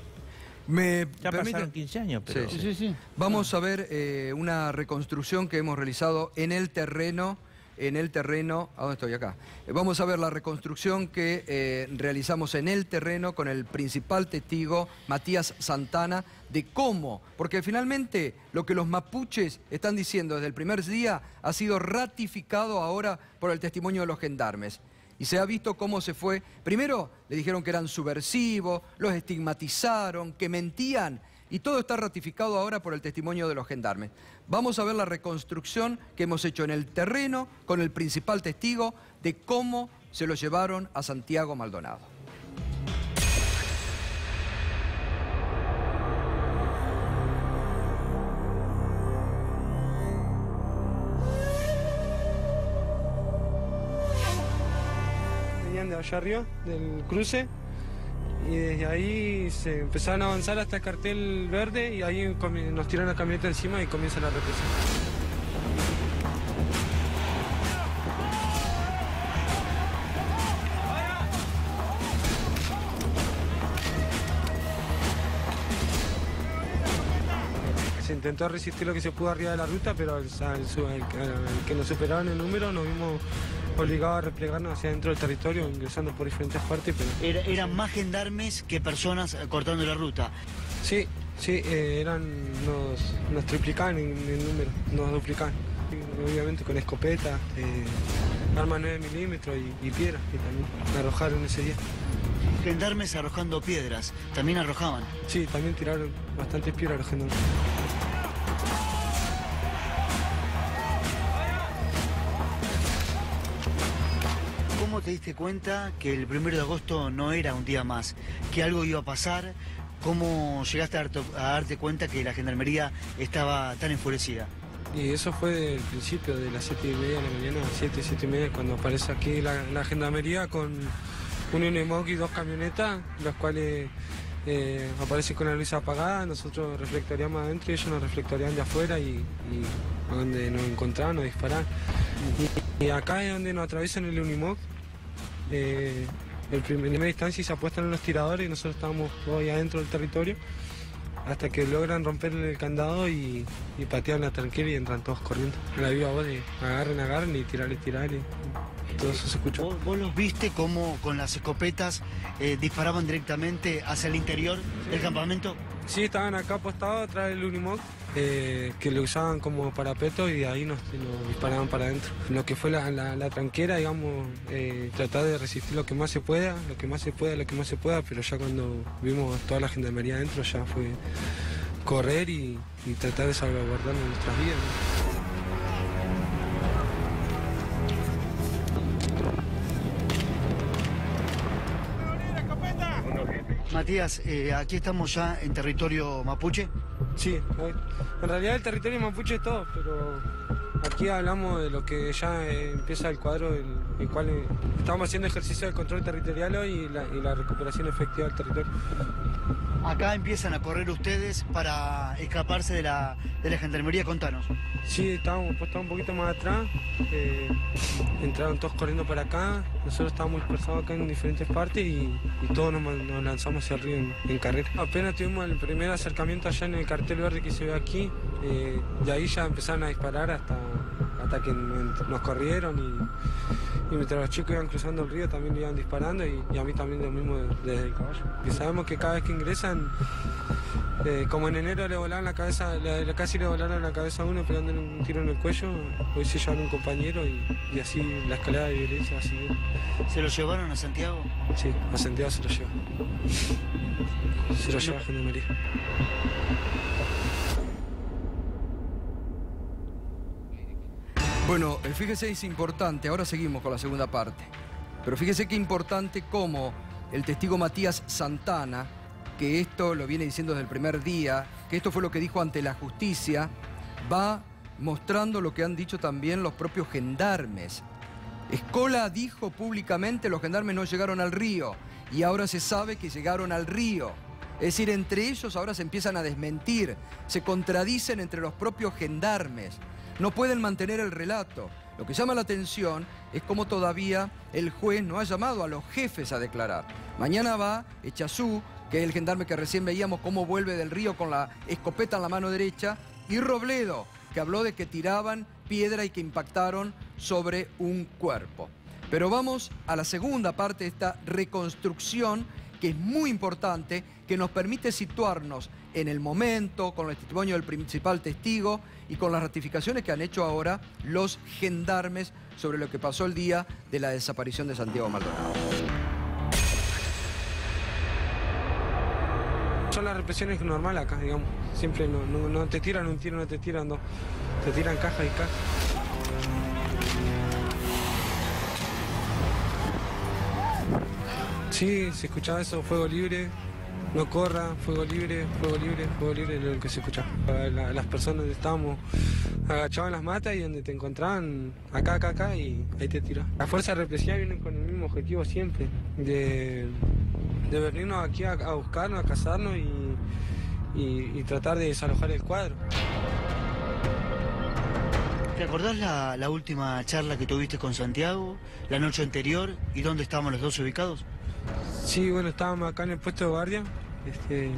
Me Ya permite- pasaron 15 años, pero... Sí, Sí. Vamos a ver una reconstrucción que hemos realizado en el terreno. ¿A dónde estoy? Acá. Vamos a ver la reconstrucción que realizamos en el terreno con el principal testigo, Matías Santana, de cómo, porque finalmente lo que los mapuches están diciendo desde el primer día ha sido ratificado ahora por el testimonio de los gendarmes. Y se ha visto cómo se fue. Primero le dijeron que eran subversivos, los estigmatizaron, que mentían. Y todo está ratificado ahora por el testimonio de los gendarmes. Vamos a ver la reconstrucción que hemos hecho en el terreno con el principal testigo de cómo se lo llevaron a Santiago Maldonado. Venían de allá arriba, del cruce, y desde ahí se empezaron a avanzar hasta el cartel verde y ahí nos tiran la camioneta encima y comienza la represión. Se intentó resistir lo que se pudo arriba de la ruta, pero al que nos superaban el número nos vimos obligados a replegarnos hacia dentro del territorio, ingresando por diferentes partes. Pero... Eran más gendarmes que personas cortando la ruta. Sí, nos triplicaban en el número, nos duplicaban. Obviamente con escopeta, arma 9 milímetros y piedras que también arrojaron ese día. Gendarmes arrojando piedras, ¿también arrojaban? Sí, también tiraron bastantes piedras los gendarmes. ¿Cómo te diste cuenta que el 1 de agosto no era un día más, que algo iba a pasar? ¿Cómo llegaste a darte cuenta que la gendarmería estaba tan enfurecida? Y eso fue del principio, de las 7:30 de la mañana, 7:30, cuando aparece aquí la gendarmería con un Unimog y 2 camionetas, las cuales aparecen con la luz apagada. Nosotros reflectoreamos adentro y ellos nos reflectorean de afuera y donde nos encontraban, nos disparaban. Y acá es donde nos atraviesan el Unimog. En primera instancia se apuestan en los tiradores y nosotros estábamos hoy adentro del territorio hasta que logran romper el candado y patean la tranquera y entran todos corriendo. La viva voz de agarren y tirar y todo eso se escuchó. ¿Vos los viste cómo con las escopetas disparaban directamente hacia el interior del campamento? Sí, estaban acá apostados atrás del Unimog, que lo usaban como parapeto y de ahí nos disparaban para adentro. Lo que fue la tranquera, digamos, tratar de resistir lo que más se pueda, pero ya cuando vimos toda la gendarmería adentro ya fue correr y tratar de salvaguardar nuestras vidas, ¿no? Matías, aquí estamos ya en territorio mapuche. Sí, en realidad el territorio mapuche es todo, pero aquí hablamos de lo que ya empieza el cuadro en el cual estamos haciendo ejercicio de control territorial hoy y la recuperación efectiva del territorio. Acá empiezan a correr ustedes para escaparse de la gendarmería, contanos. Sí, estábamos puestos un poquito más atrás, entraron todos corriendo para acá, nosotros estábamos dispersados acá en diferentes partes y todos nos lanzamos hacia arriba en carrera. Apenas tuvimos el primer acercamiento allá en el cartel verde que se ve aquí, y ahí ya empezaron a disparar hasta que nos corrieron y mientras los chicos iban cruzando el río también iban disparando y a mí también lo mismo desde el caballo. Y sabemos que cada vez que ingresan, como en enero le volaron la cabeza, casi le volaron la cabeza a uno pegándole un tiro en el cuello, hoy se llevaron un compañero y así la escalada de violencia va a seguir. ¿Se lo llevaron a Santiago? Sí, a Santiago se lo lleva. Se lo lleva a Gendarmería. Bueno, fíjese, es importante, ahora seguimos con la segunda parte, pero fíjese qué importante cómo el testigo Matías Santana, que esto lo viene diciendo desde el primer día, que esto fue lo que dijo ante la justicia, va mostrando lo que han dicho también los propios gendarmes. Escola dijo públicamente los gendarmes no llegaron al río y ahora se sabe que llegaron al río. Es decir, entre ellos ahora se empiezan a desmentir, se contradicen entre los propios gendarmes. No pueden mantener el relato. Lo que llama la atención es cómo todavía el juez no ha llamado a los jefes a declarar. Mañana va Echazú, que es el gendarme que recién veíamos cómo vuelve del río con la escopeta en la mano derecha, y Robledo, que habló de que tiraban piedra y que impactaron sobre un cuerpo. Pero vamos a la segunda parte de esta reconstrucción que es muy importante, que nos permite situarnos en el momento, con el testimonio del principal testigo y con las ratificaciones que han hecho ahora los gendarmes sobre lo que pasó el día de la desaparición de Santiago Maldonado. Son las represiones normales acá, digamos. Siempre no te tiran un tiro, no te tiran dos. Te tiran caja y caja. Sí, se escuchaba eso, fuego libre, no corra, fuego libre, fuego libre, fuego libre, es lo que se escuchaba. Las personas estábamos agachados en las matas y donde te encontraban, acá, y ahí te tiran. Las fuerzas represivas vienen con el mismo objetivo siempre, de venirnos aquí a buscarnos, a cazarnos y tratar de desalojar el cuadro. ¿Te acordás la última charla que tuviste con Santiago, la noche anterior, y dónde estábamos los dos ubicados? Sí, bueno, estábamos acá en el puesto de guardia. ¿Viste?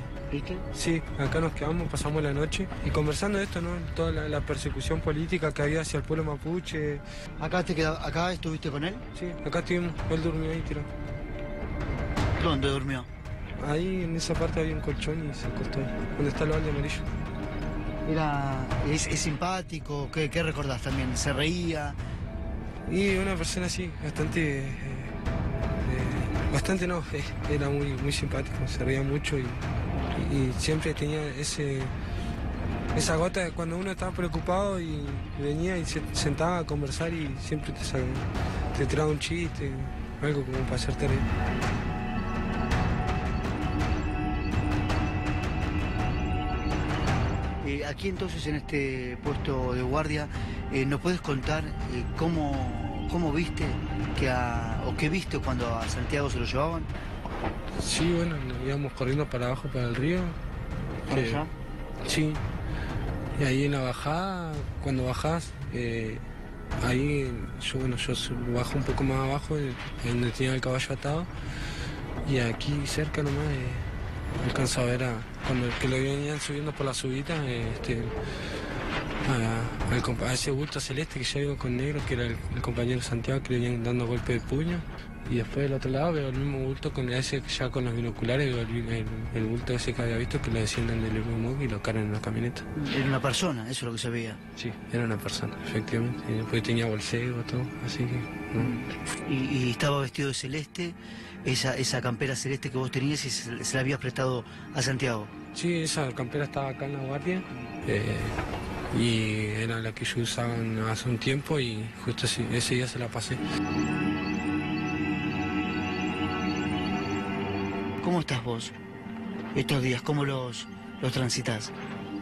Sí, acá nos quedamos, pasamos la noche y conversando de esto, ¿no? Toda la persecución política que había hacia el pueblo mapuche. ¿Acá estuviste con él? Sí, acá estuvimos, él durmió ahí tirado. ¿Dónde durmió? Ahí en esa parte había un colchón y se acostó ahí, donde está el balde amarillo. ¿Es simpático? ¿Qué recordás también? ¿Se reía? Y una persona así, era muy simpático, se reía mucho y siempre tenía esa gota de cuando uno estaba preocupado y venía y se sentaba a conversar y siempre te tiraba un chiste, algo como para hacerte reír. Aquí entonces en este puesto de guardia, ¿nos puedes contar cómo viste qué viste cuando a Santiago se lo llevaban? Sí, bueno, íbamos corriendo para abajo, para el río. ¿Para allá? Sí. Y ahí en la bajada, cuando bajás, ahí yo bajo un poco más abajo, donde tenía el caballo atado. Y aquí cerca nomás alcanzo a ver cuando que lo venían subiendo por la subida, a ese bulto celeste que ya iba con negro, que era el compañero Santiago, que le venían dando golpe de puño. Y después del otro lado veo el mismo bulto con ese ya con los binoculares, veo el bulto ese que había visto, que lo descienden del Euromog y lo cargan en una camioneta. Era una persona, eso es lo que se veía. Sí, era una persona, efectivamente. Y después tenía bolseo, todo, así que... ¿no? Y estaba vestido de celeste, esa campera celeste que vos tenías, y se la habías prestado a Santiago. Sí, esa campera estaba acá en la guardia. Y era la que yo usaba hace un tiempo y justo ese día se la pasé. ¿Cómo estás vos estos días? ¿Cómo los transitas?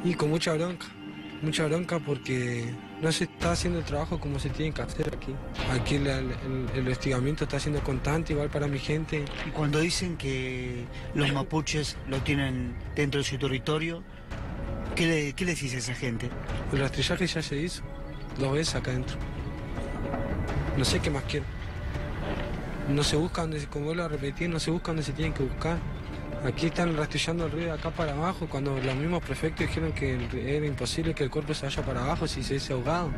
Y con mucha bronca porque no se está haciendo el trabajo como se tiene que hacer aquí. Aquí el hostigamiento está siendo constante, igual para mi gente. Y cuando dicen que los mapuches lo tienen dentro de su territorio, ¿qué le decís a esa gente? El rastrillaje ya se hizo 2 veces acá adentro. No sé qué más quiero. No se busca donde, como vuelvo a repetir, no se busca donde se tienen que buscar. Aquí están rastrillando el río de acá para abajo, cuando los mismos prefectos dijeron que era imposible que el cuerpo se vaya para abajo si se hubiese ahogado.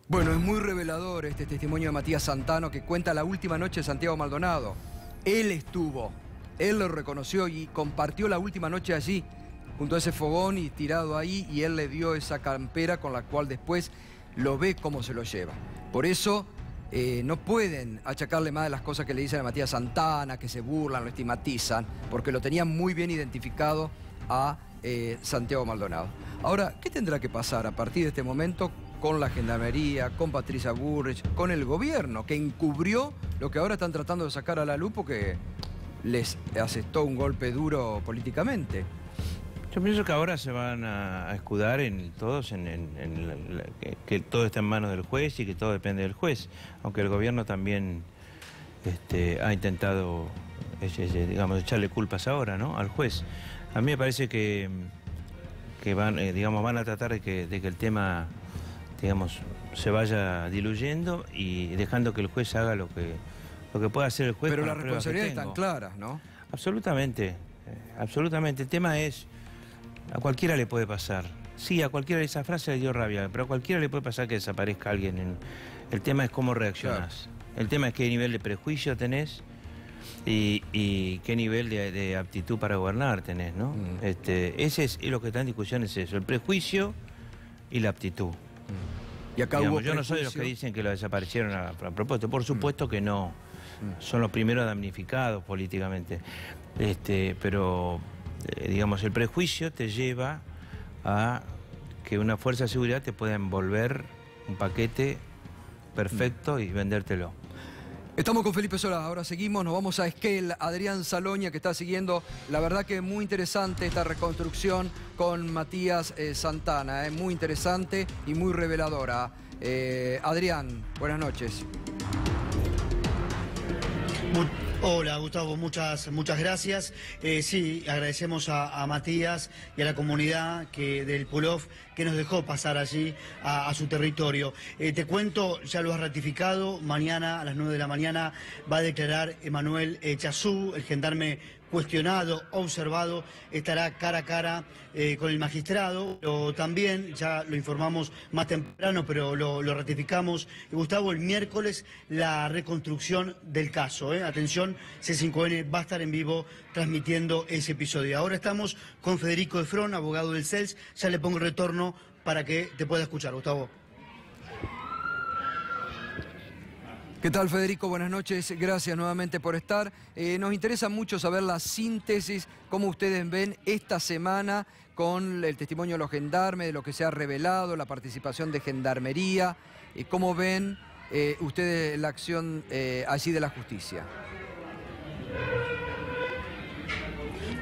Bueno, es muy revelador este testimonio de Matías Santano, que cuenta la última noche de Santiago Maldonado. Él estuvo, él lo reconoció y compartió la última noche allí, junto a ese fogón y tirado ahí, y él le dio esa campera con la cual después lo ve cómo se lo lleva. Por eso no pueden achacarle más de las cosas que le dicen a Matías Santana, que se burlan, lo estigmatizan, porque lo tenían muy bien identificado a Santiago Maldonado. Ahora, ¿qué tendrá que pasar a partir de este momento con la Gendarmería, con Patricia Bullrich, con el gobierno, que encubrió lo que ahora están tratando de sacar a la luz porque les asestó un golpe duro políticamente? Yo pienso que ahora se van a escudar que todo está en manos del juez y que todo depende del juez, aunque el gobierno también ha intentado, digamos, echarle culpas ahora, ¿no?, al juez. A mí me parece que van a tratar de que el tema, digamos, se vaya diluyendo y dejando que el juez haga lo que pueda hacer el juez. Pero las responsabilidades están claras, ¿no? Absolutamente, absolutamente. El tema es, a cualquiera le puede pasar. Sí, a cualquiera esa frase le dio rabia, pero a cualquiera le puede pasar que desaparezca alguien. El tema es cómo reaccionás. Claro. El tema es qué nivel de prejuicio tenés y qué nivel de aptitud para gobernar tenés, ¿no? Ese es lo que está en discusión, es eso, el prejuicio y la aptitud. Y acá digamos, hubo yo no soy de los que dicen que lo desaparecieron a propósito, por supuesto que no. Son los primeros damnificados políticamente. Pero, digamos, el prejuicio te lleva a que una fuerza de seguridad te pueda envolver un paquete perfecto y vendértelo. Estamos con Felipe Solá, ahora seguimos, nos vamos a Esquel, Adrián Saloña que está siguiendo, la verdad que es muy interesante esta reconstrucción con Matías Santana, muy interesante y muy reveladora. Adrián, buenas noches. Hola Gustavo, muchas gracias. Sí, agradecemos a Matías y a la comunidad del Pulov que nos dejó pasar allí a su territorio. Te cuento, ya lo has ratificado, mañana a las 9 de la mañana va a declarar Emanuel Chazú, el gendarme cuestionado, observado, estará cara a cara con el magistrado. Pero también, ya lo informamos más temprano, pero lo ratificamos, Gustavo, el miércoles la reconstrucción del caso. Atención, C5N va a estar en vivo transmitiendo ese episodio. Ahora estamos con Federico Efrón, abogado del CELS. Ya le pongo el retorno para que te pueda escuchar, Gustavo. ¿Qué tal, Federico? Buenas noches, gracias nuevamente por estar. Nos interesa mucho saber la síntesis, cómo ustedes ven esta semana con el testimonio de los gendarmes, de lo que se ha revelado, la participación de Gendarmería, cómo ven ustedes la acción allí de la justicia.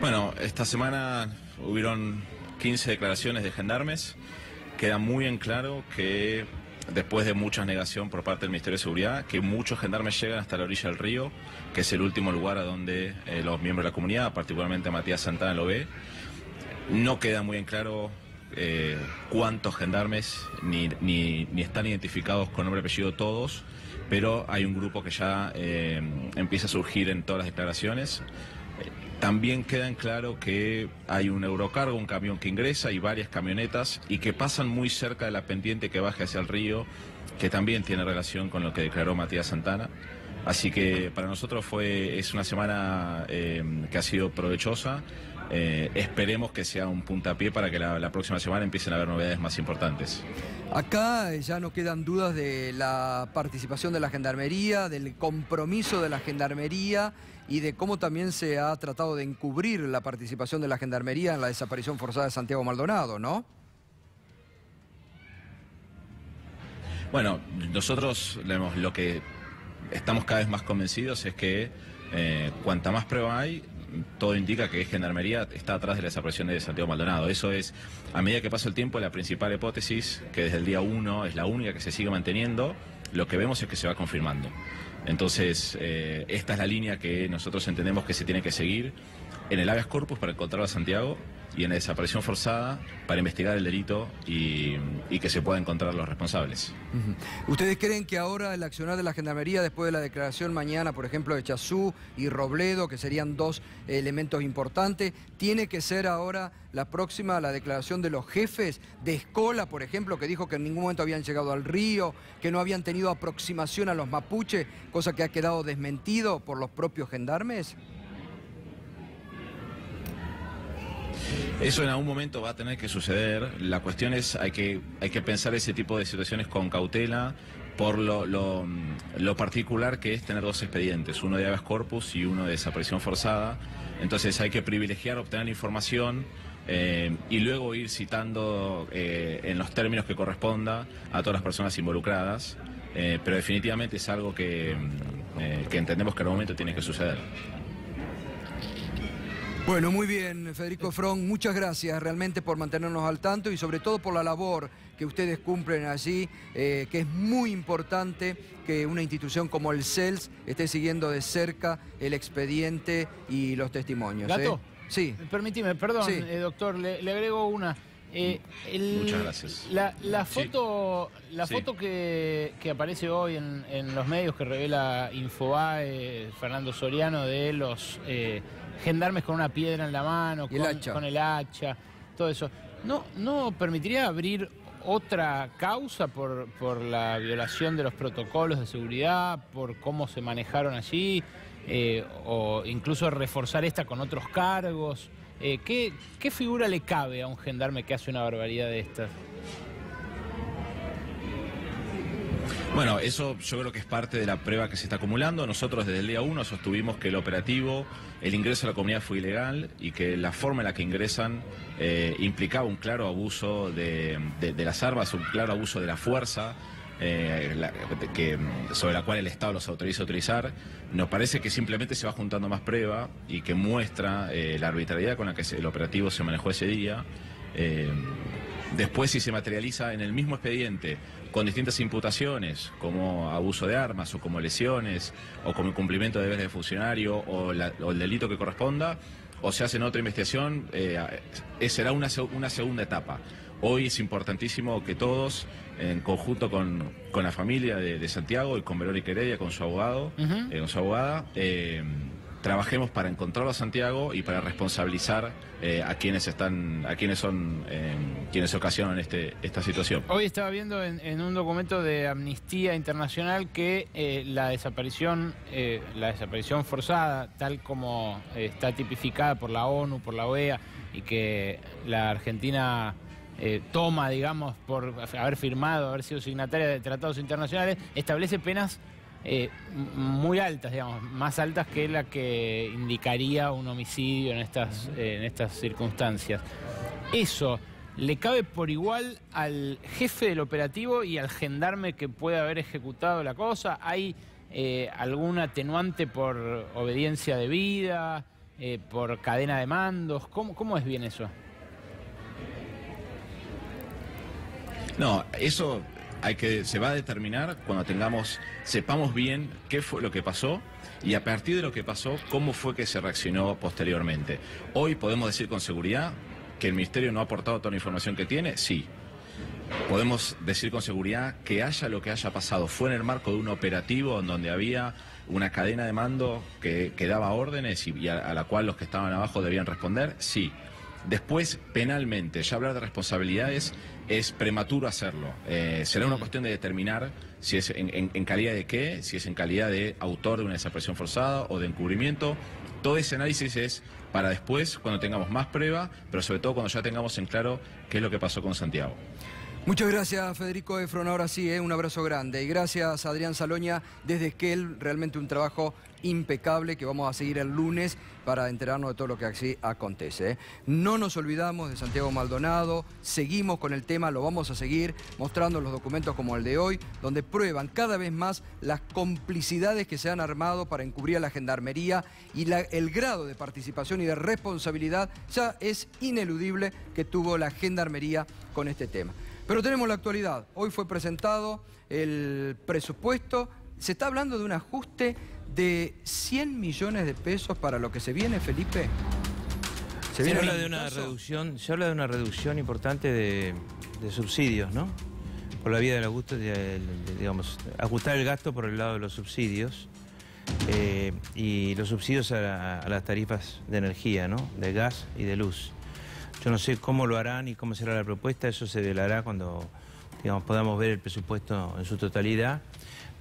Bueno, esta semana hubieron 15 declaraciones de gendarmes. Queda muy en claro que después de mucha negación por parte del Ministerio de Seguridad, que muchos gendarmes llegan hasta la orilla del río, que es el último lugar a donde los miembros de la comunidad, particularmente Matías Santana, lo ve. No queda muy en claro cuántos gendarmes, ni están identificados con nombre y apellido todos, pero hay un grupo que ya empieza a surgir en todas las declaraciones. También queda en claro que hay un Eurocargo, un camión que ingresa y varias camionetas y que pasan muy cerca de la pendiente que baja hacia el río, que también tiene relación con lo que declaró Matías Santana. Así que para nosotros es una semana que ha sido provechosa. Esperemos que sea un puntapié para que la próxima semana empiecen a haber novedades más importantes. Acá ya no quedan dudas de la participación de la Gendarmería, del compromiso de la Gendarmería y de cómo también se ha tratado de encubrir la participación de la Gendarmería en la desaparición forzada de Santiago Maldonado, ¿no? Bueno, nosotros lo que estamos cada vez más convencidos es que cuanta más prueba hay, todo indica que Gendarmería está atrás de la desaparición de Santiago Maldonado. Eso es, a medida que pasa el tiempo, la principal hipótesis, que desde el día 1 es la única que se sigue manteniendo. Lo que vemos es que se va confirmando. Entonces, esta es la línea que nosotros entendemos que se tiene que seguir en el habeas corpus para encontrar a Santiago y en la desaparición forzada para investigar el delito y que se puedan encontrar los responsables. ¿Ustedes creen que ahora el accionar de la Gendarmería, después de la declaración mañana, por ejemplo, de Chazú y Robledo, que serían dos elementos importantes, tiene que ser ahora la próxima la declaración de los jefes de Escola, por ejemplo, que dijo que en ningún momento habían llegado al río, que no habían tenido aproximación a los mapuches, cosa que ha quedado desmentido por los propios gendarmes? Eso en algún momento va a tener que suceder. La cuestión es, hay que pensar ese tipo de situaciones con cautela por lo particular que es tener dos expedientes, uno de habeas corpus y uno de desaparición forzada. Entonces hay que privilegiar obtener información y luego ir citando en los términos que corresponda a todas las personas involucradas. Pero definitivamente es algo que entendemos que en algún momento tiene que suceder. Bueno, muy bien, Federico Efrón, muchas gracias realmente por mantenernos al tanto y sobre todo por la labor que ustedes cumplen allí, que es muy importante que una institución como el CELS esté siguiendo de cerca el expediente y los testimonios. ¿Gato? Sí. Permíteme, perdón, Sí. Doctor, le agrego una. Muchas gracias. La foto, Sí. la foto que aparece hoy en los medios que revela Infobae, Fernando Soriano, de los gendarmes con una piedra en la mano, Y el hacha. con el hacha, todo eso. ¿no permitiría abrir otra causa por la violación de los protocolos de seguridad, por cómo se manejaron allí, o incluso reforzar esta con otros cargos? ¿Qué figura le cabe a un gendarme que hace una barbaridad de estas? Bueno, eso yo creo que es parte de la prueba que se está acumulando. Nosotros desde el día 1 sostuvimos que el operativo, el ingreso a la comunidad fue ilegal y que la forma en la que ingresan implicaba un claro abuso de las armas, un claro abuso de la fuerza, sobre la cual el Estado los autoriza a utilizar. Nos parece que simplemente se va juntando más prueba y que muestra la arbitrariedad con la que el operativo se manejó ese día. Después, si se materializa en el mismo expediente con distintas imputaciones, como abuso de armas o como lesiones o como incumplimiento de deberes de funcionario o el delito que corresponda, o se hace en otra investigación, será una segunda etapa. Hoy es importantísimo que todos, en conjunto con la familia de Santiago y con Verónica Heredia, con su abogado, con su abogada, trabajemos para encontrarlo a Santiago y para responsabilizar a quienes ocasionan esta situación. Hoy estaba viendo en un documento de Amnistía Internacional que la desaparición forzada, tal como está tipificada por la ONU, por la OEA, y que la Argentina toma, digamos, por haber firmado, haber sido signataria de tratados internacionales, establece penas muy altas, digamos, más altas que la que indicaría un homicidio en estas circunstancias. ¿Eso le cabe por igual al jefe del operativo y al gendarme que puede haber ejecutado la cosa? ¿Hay algún atenuante por obediencia debida, por cadena de mandos? ¿Cómo es bien eso? No, eso se va a determinar cuando sepamos bien qué fue lo que pasó y a partir de lo que pasó, cómo fue que se reaccionó posteriormente. Hoy podemos decir con seguridad que el Ministerio no ha aportado toda la información que tiene, sí. Podemos decir con seguridad que haya lo que haya pasado fue en el marco de un operativo en donde había una cadena de mando que daba órdenes y a la cual los que estaban abajo debían responder, sí. Después, penalmente, ya hablar de responsabilidades es prematuro hacerlo. Será una cuestión de determinar si es en calidad de qué, si es en calidad de autor de una desaparición forzada o de encubrimiento. Todo ese análisis es para después, cuando tengamos más prueba, pero sobre todo cuando ya tengamos en claro qué es lo que pasó con Santiago. Muchas gracias, Federico Efron. Ahora sí, un abrazo grande. Y gracias, Adrián Saloña, desde Esquel. Realmente un trabajo impecable que vamos a seguir el lunes para enterarnos de todo lo que aquí acontece. No nos olvidamos de Santiago Maldonado. Seguimos con el tema, lo vamos a seguir mostrando los documentos como el de hoy, donde prueban cada vez más las complicidades que se han armado para encubrir a la Gendarmería y el grado de participación y de responsabilidad ya es ineludible que tuvo la Gendarmería con este tema. Pero tenemos la actualidad. Hoy fue presentado el presupuesto. Se está hablando de un ajuste de 100 millones de pesos para lo que se viene, Felipe. Se habla de una reducción importante de subsidios, ¿no? Por la vía del ajuste, digamos, ajustar el gasto por el lado de los subsidios y los subsidios a las tarifas de energía, ¿no? De gas y de luz. Yo no sé cómo lo harán y cómo será la propuesta, eso se velará cuando, digamos, podamos ver el presupuesto en su totalidad,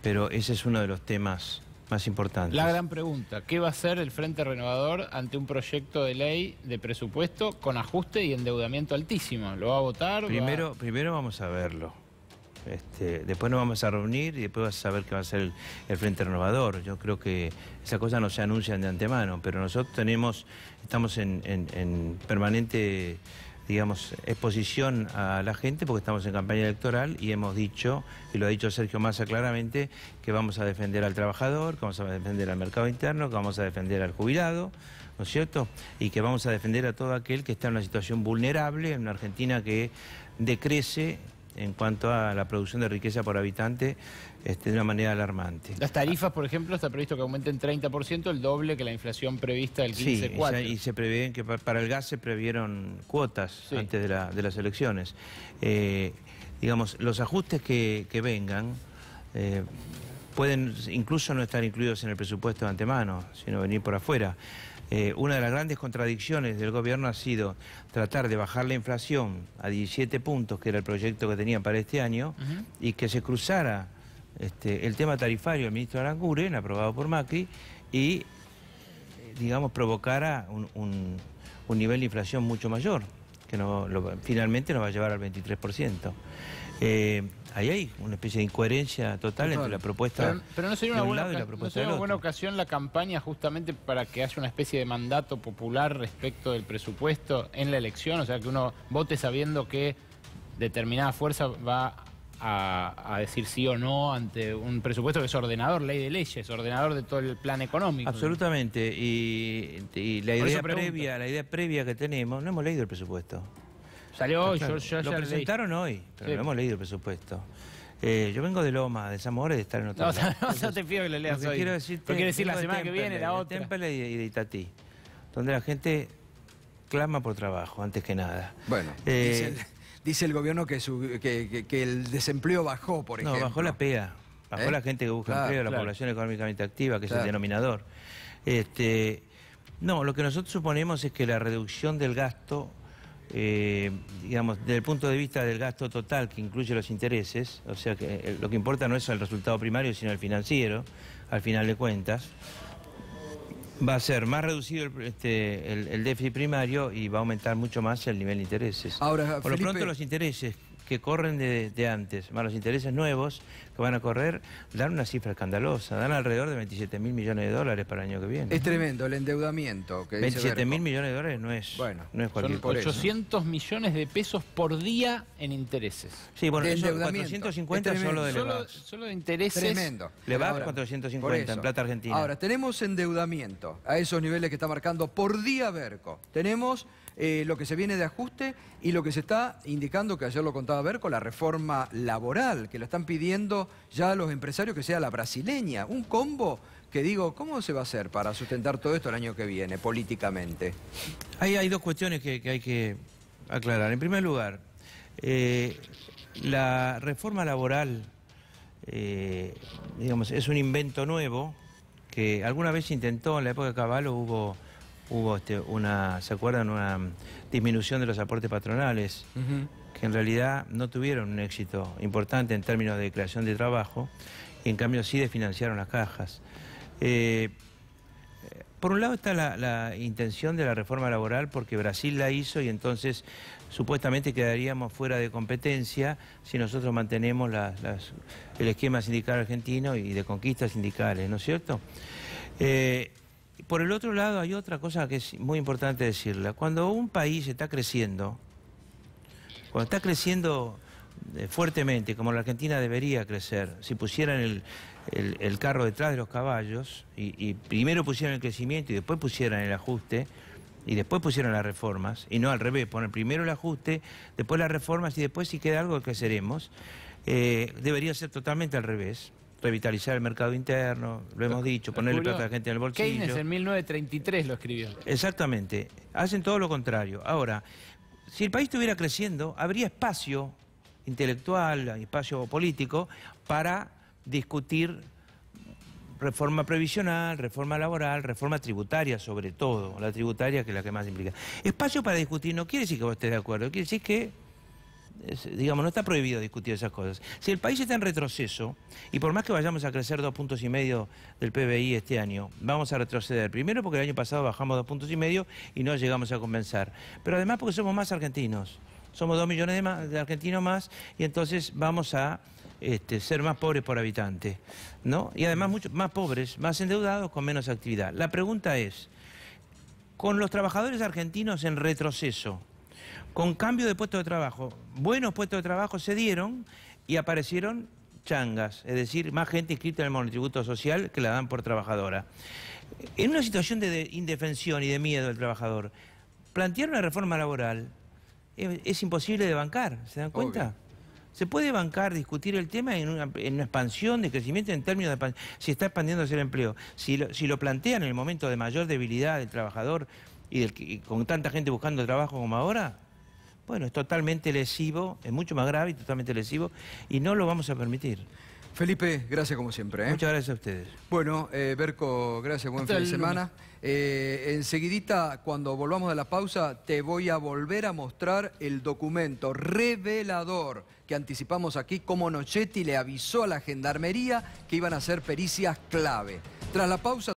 pero ese es uno de los temas más importantes. La gran pregunta, ¿qué va a hacer el Frente Renovador ante un proyecto de ley de presupuesto con ajuste y endeudamiento altísimo? ¿Lo va a votar? Primero vamos a verlo. Después nos vamos a reunir y después vas a saber qué va a hacer el Frente Renovador. Yo creo que esas cosas no se anuncian de antemano, pero nosotros estamos en permanente, digamos, exposición a la gente porque estamos en campaña electoral y hemos dicho, y lo ha dicho Sergio Massa claramente, que vamos a defender al trabajador, que vamos a defender al mercado interno, que vamos a defender al jubilado, ¿no es cierto? Y que vamos a defender a todo aquel que está en una situación vulnerable, en una Argentina que decrece en cuanto a la producción de riqueza por habitante de una manera alarmante. Las tarifas, por ejemplo, está previsto que aumenten 30%, el doble que la inflación prevista del 15,4%. Sí, y se prevén que para el gas se previeron cuotas antes de las elecciones. Digamos, los ajustes que vengan pueden incluso no estar incluidos en el presupuesto de antemano, sino venir por afuera. una de las grandes contradicciones del gobierno ha sido tratar de bajar la inflación a 17 puntos, que era el proyecto que tenían para este año, y que se cruzara el tema tarifario del ministro Aranguren, aprobado por Macri, y, digamos, provocara un nivel de inflación mucho mayor, que finalmente nos va a llevar al 23%. Ahí hay una especie de incoherencia total entre la propuesta pero no sería de una un buena, lado y la no propuesta sería del una buena otro. ocasión la campaña justamente para que haya una especie de mandato popular respecto del presupuesto en la elección, o sea, que uno vote sabiendo que determinada fuerza va a decir sí o no ante un presupuesto que es ordenador, ley de leyes, ordenador de todo el plan económico. Absolutamente, y la idea previa que tenemos, no hemos leído el presupuesto. Salió hoy, Claro, yo lo ya presentaron hoy, pero Sí. no hemos leído el presupuesto. Yo vengo de Loma, de Zamora y de estar en otro lado. No te pido que lo leas Lo que hoy. quiero decirte, Lo quiere decir la vengo de semana que viene, la Temperley, otra. De Temperley y de Itatí, donde la gente clama por trabajo, antes que nada. Bueno, dice el gobierno que el desempleo bajó, por ejemplo. No, bajó la PEA, bajó la gente que busca Claro, empleo, la claro. población económicamente activa, que es Claro. el denominador. No, lo que nosotros suponemos es que la reducción del gasto, digamos, desde el punto de vista del gasto total, que incluye los intereses, o sea que lo que importa no es el resultado primario, sino el financiero, al final de cuentas, va a ser más reducido el déficit primario y va a aumentar mucho más el nivel de intereses. Ahora, Por lo Felipe, pronto los intereses que corren de antes, más los intereses nuevos que van a correr, dan una cifra escandalosa, dan alrededor de 27.000 millones de dólares para el año que viene. es tremendo el endeudamiento que dice 27.000 Berco. millones de dólares no es cualquier Son cosa. 800 millones de pesos por día en intereses. Sí, bueno, de eso endeudamiento. 450 Es solo de tremendo. Levax. Solo de intereses. Tremendo. Levax Ahora, 450 por eso. en plata argentina. Ahora, tenemos endeudamiento a esos niveles que está marcando por día Berco. Tenemos lo que se viene de ajuste y lo que se está indicando, que ayer lo contaba Berco, la reforma laboral, que lo están pidiendo ya los empresarios que sea la brasileña. Un combo que digo, ¿cómo se va a hacer para sustentar todo esto el año que viene, políticamente? Hay dos cuestiones que hay que aclarar. En primer lugar, la reforma laboral, digamos, es un invento nuevo que alguna vez se intentó, en la época de Cavallo hubo ¿se acuerdan? Una disminución de los aportes patronales, que en realidad no tuvieron un éxito importante en términos de creación de trabajo, y en cambio sí desfinanciaron las cajas. Por un lado está la intención de la reforma laboral, porque Brasil la hizo y entonces supuestamente quedaríamos fuera de competencia si nosotros mantenemos el esquema sindical argentino y de conquistas sindicales, ¿no es cierto? Por el otro lado hay otra cosa que es muy importante decirla. Cuando un país está creciendo, fuertemente, como la Argentina debería crecer, si pusieran el carro detrás de los caballos y primero pusieran el crecimiento y después pusieran el ajuste y después pusieran las reformas, y no al revés, poner primero el ajuste, después las reformas y después si queda algo creceremos, debería ser totalmente al revés. Revitalizar el mercado interno, lo hemos dicho, ponerle plata a la gente en el bolsillo. Keynes en 1933 lo escribió. Exactamente, hacen todo lo contrario. Ahora, si el país estuviera creciendo, habría espacio intelectual, espacio político para discutir reforma previsional, reforma laboral, reforma tributaria sobre todo, la tributaria que es la que más implica. Espacio para discutir no quiere decir que vos estés de acuerdo, quiere decir que digamos, no está prohibido discutir esas cosas. Si el país está en retroceso, y por más que vayamos a crecer 2,5 puntos del PBI este año, vamos a retroceder. Primero porque el año pasado bajamos 2,5 puntos y no llegamos a compensar. Pero además porque somos más argentinos. Somos 2 millones de argentinos más y entonces vamos a ser más pobres por habitante, ¿no? Y además mucho más pobres, más endeudados, con menos actividad. La pregunta es, con los trabajadores argentinos en retroceso, con cambio de puestos de trabajo, buenos puestos de trabajo se dieron y aparecieron changas, es decir, más gente inscrita en el monotributo social que la dan por trabajadora. En una situación de indefensión y de miedo del trabajador, plantear una reforma laboral es imposible de bancar, ¿se dan cuenta? Obvio. Se puede bancar, discutir el tema en una expansión de crecimiento en términos de si está expandiéndose el empleo. Si lo plantean en el momento de mayor debilidad del trabajador y con tanta gente buscando trabajo como ahora, bueno, es totalmente lesivo, es mucho más grave y totalmente lesivo, y no lo vamos a permitir. Felipe, gracias como siempre. Muchas gracias a ustedes. Bueno, Berco, gracias, buen Hasta fin de el semana. Enseguidita, cuando volvamos de la pausa, te voy a volver a mostrar el documento revelador que anticipamos aquí, cómo Nochetti le avisó a la Gendarmería que iban a hacer pericias clave. Tras la pausa...